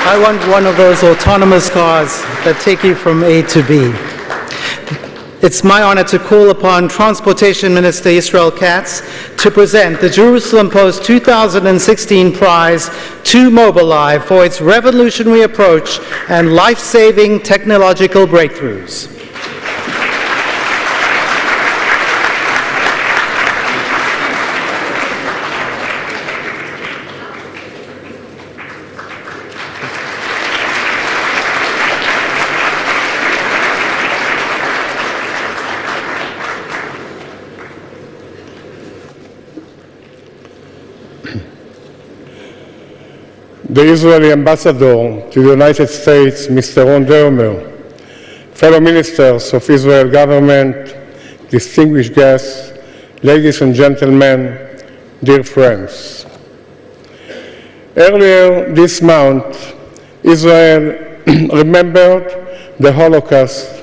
I want one of those autonomous cars that take you from A to B. It's my honor to call upon Transportation Minister Yisrael Katz to present the Jerusalem Post 2016 prize to Mobileye for its revolutionary approach and life-saving technological breakthroughs. The Israeli ambassador to the United States, Mr. Ron Dermer, fellow ministers of Israel government, distinguished guests, ladies and gentlemen, dear friends. Earlier this month, Israel remembered the Holocaust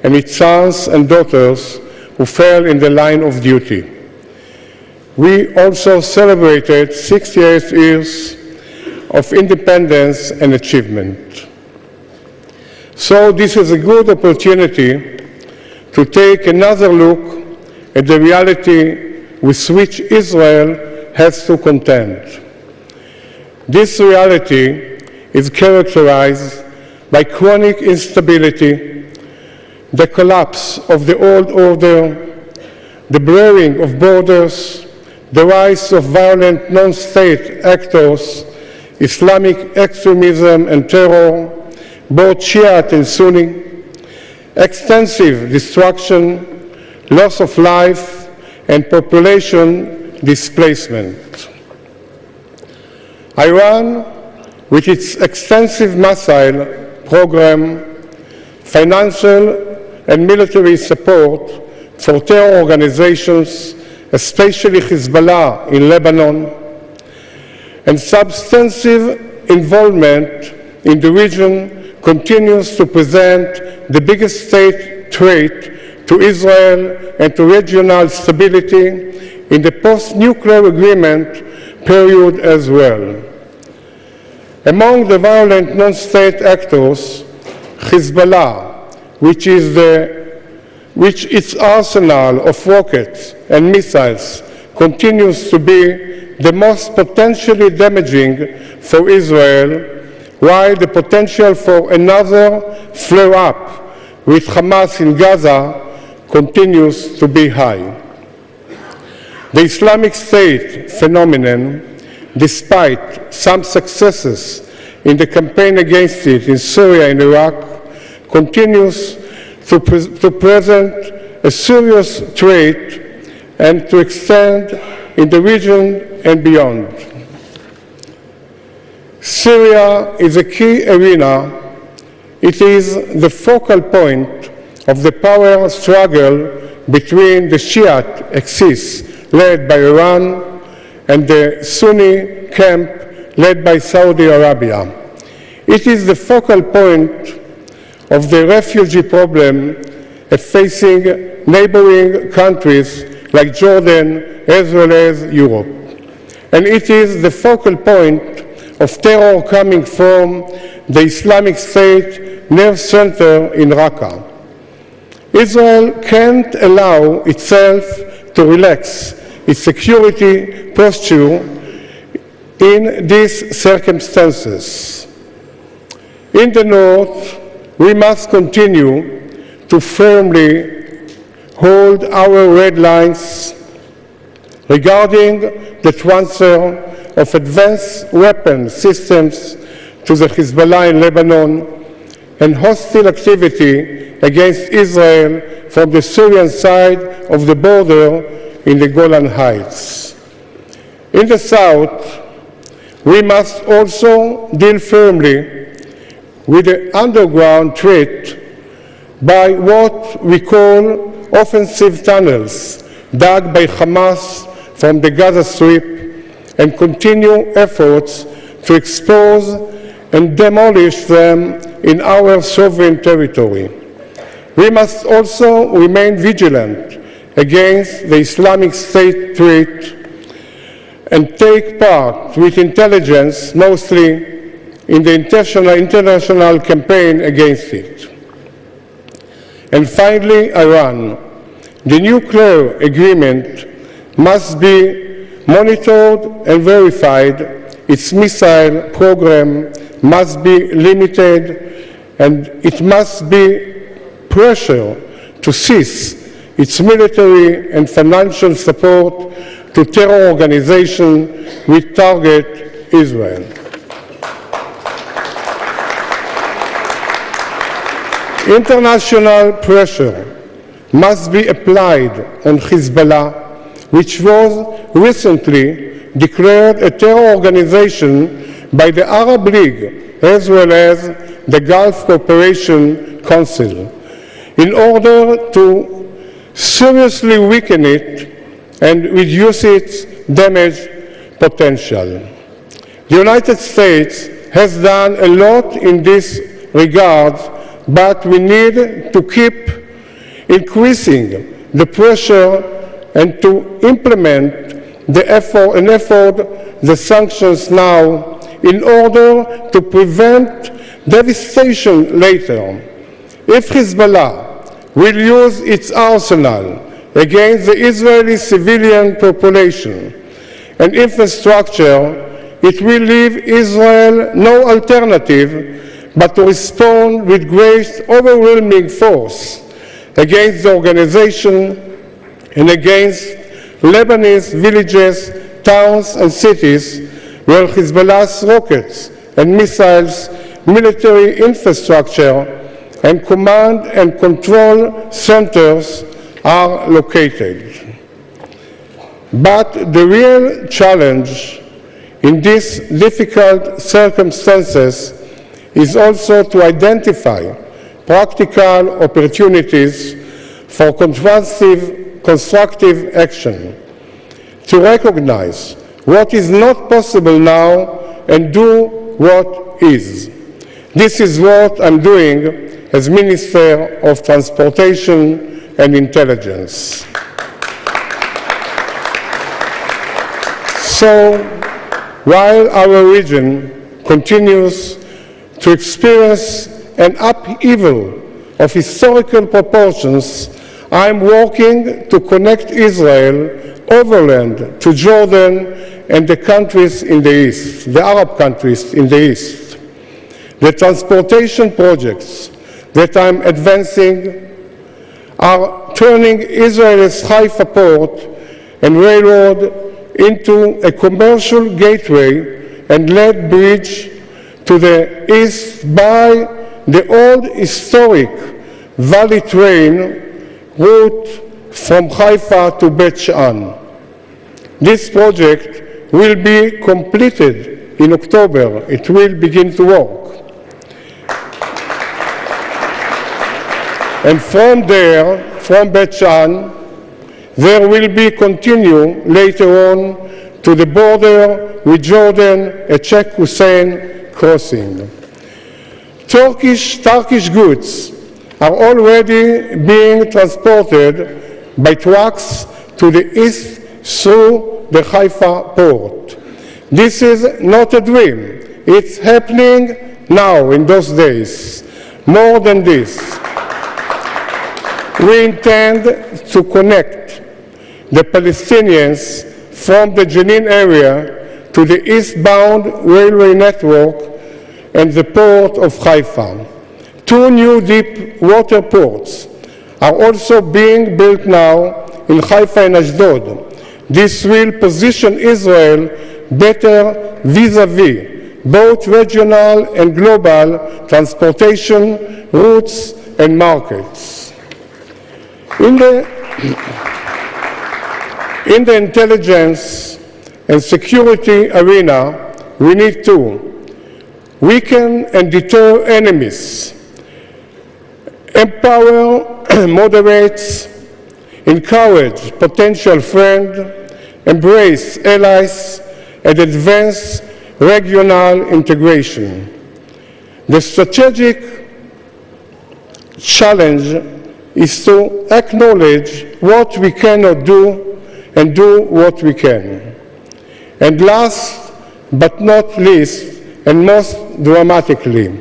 and its sons and daughters who fell in the line of duty. We also celebrated 68 years of independence and achievement. So this is a good opportunity to take another look at the reality with which Israel has to contend. This reality is characterized by chronic instability, the collapse of the old order, the blurring of borders, the rise of violent non-state actors, Islamic extremism and terror, both Shiite and Sunni, extensive destruction, loss of life, and population displacement. Iran, with its extensive missile program, financial and military support for terror organizations, especially Hezbollah in Lebanon, and substantive involvement in the region continues to present the biggest state threat to Israel and to regional stability in the post-nuclear agreement period as well. Among the violent non-state actors, Hezbollah, which its arsenal of rockets and missiles continues to be the most potentially damaging for Israel, while the potential for another flare-up with Hamas in Gaza continues to be high. The Islamic State phenomenon, despite some successes in the campaign against it in Syria and Iraq, continues to present a serious threat and to extend in the region and beyond. Syria is a key arena. It is the focal point of the power struggle between the Shiite axis led by Iran and the Sunni camp led by Saudi Arabia. It is the focal point of the refugee problem facing neighboring countries like Jordan as well as Europe. And it is the focal point of terror coming from the Islamic State nerve center in Raqqa. Israel can't allow itself to relax its security posture in these circumstances. In the north, we must continue to firmly hold our red lines regarding the transfer of advanced weapon systems to the Hezbollah in Lebanon and hostile activity against Israel from the Syrian side of the border in the Golan Heights. In the south, we must also deal firmly with the underground threat by what we call offensive tunnels dug by Hamas from the Gaza Strip and continue efforts to expose and demolish them in our sovereign territory. We must also remain vigilant against the Islamic State threat and take part with intelligence, mostly in the international campaign against it. And finally, Iran. The nuclear agreement must be monitored and verified. Its missile program must be limited, and it must be pressure to cease its military and financial support to terror organizations which target Israel. International pressure must be applied on Hezbollah, which was recently declared a terror organization by the Arab League as well as the Gulf Cooperation Council, in order to seriously weaken it and reduce its damage potential. The United States has done a lot in this regard, but we need to keep increasing the pressure and to implement the sanctions now in order to prevent devastation later. If Hezbollah will use its arsenal against the Israeli civilian population and infrastructure, it will leave Israel no alternative but to respond with great overwhelming force against the organization and against Lebanese villages, towns and cities where Hezbollah's rockets and missiles, military infrastructure and command and control centers are located. But the real challenge in these difficult circumstances is also to identify practical opportunities for constructive action, to recognize what is not possible now and do what is. This is what I'm doing as Minister of Transportation and Intelligence. So, while our region continues to experience an upheaval of historical proportions, I'm working to connect Israel overland to Jordan and the countries in the east, the Arab countries in the east. The transportation projects that I'm advancing are turning Israel's Haifa port and railroad into a commercial gateway and lead bridge to the east by the old historic Valley Train route from Haifa to Bet She'an. This project will be completed in October. It will begin to work. And from there, from Bet She'an, there will be continue later on to the border with Jordan, a Sheikh Hussein crossing. Turkish goods are already being transported by trucks to the east through the Haifa port. This is not a dream. It's happening now in those days. More than this, we intend to connect the Palestinians from the Jenin area to the eastbound railway network and the port of Haifa. 2 new deep water ports are also being built now in Haifa and Ashdod. This will position Israel better vis-à-vis both regional and global transportation routes and markets. In the intelligence and security arena, we need to weaken and deter enemies, empower moderates, encourage potential friends, embrace allies, and advance regional integration. The strategic challenge is to acknowledge what we cannot do and do what we can. And last but not least, and most dramatically.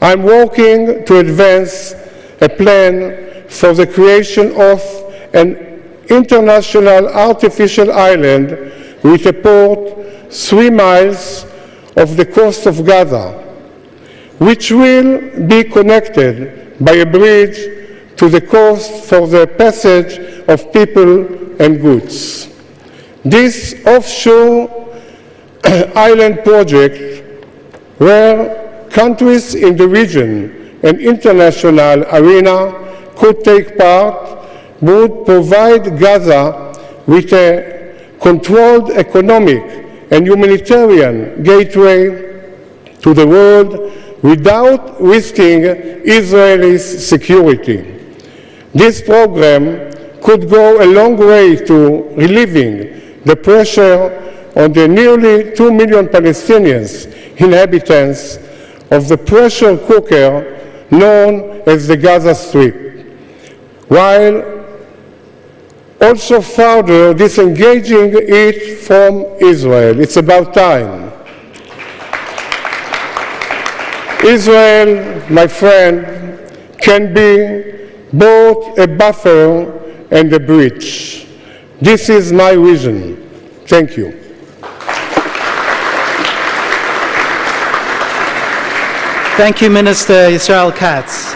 I'm working to advance a plan for the creation of an international artificial island with a port 3 miles off the coast of Gaza, which will be connected by a bridge to the coast for the passage of people and goods. This offshore island project, where countries in the region and international arena could take part, would provide Gaza with a controlled economic and humanitarian gateway to the world without risking Israel's security. This program could go a long way to relieving the pressure on the nearly 2 million Palestinians, inhabitants of the pressure cooker known as the Gaza Strip, while also further disengaging it from Israel. It's about time. Israel, my friend, can be both a buffer and a bridge. This is my vision. Thank you. Thank you, Minister Yisrael Katz.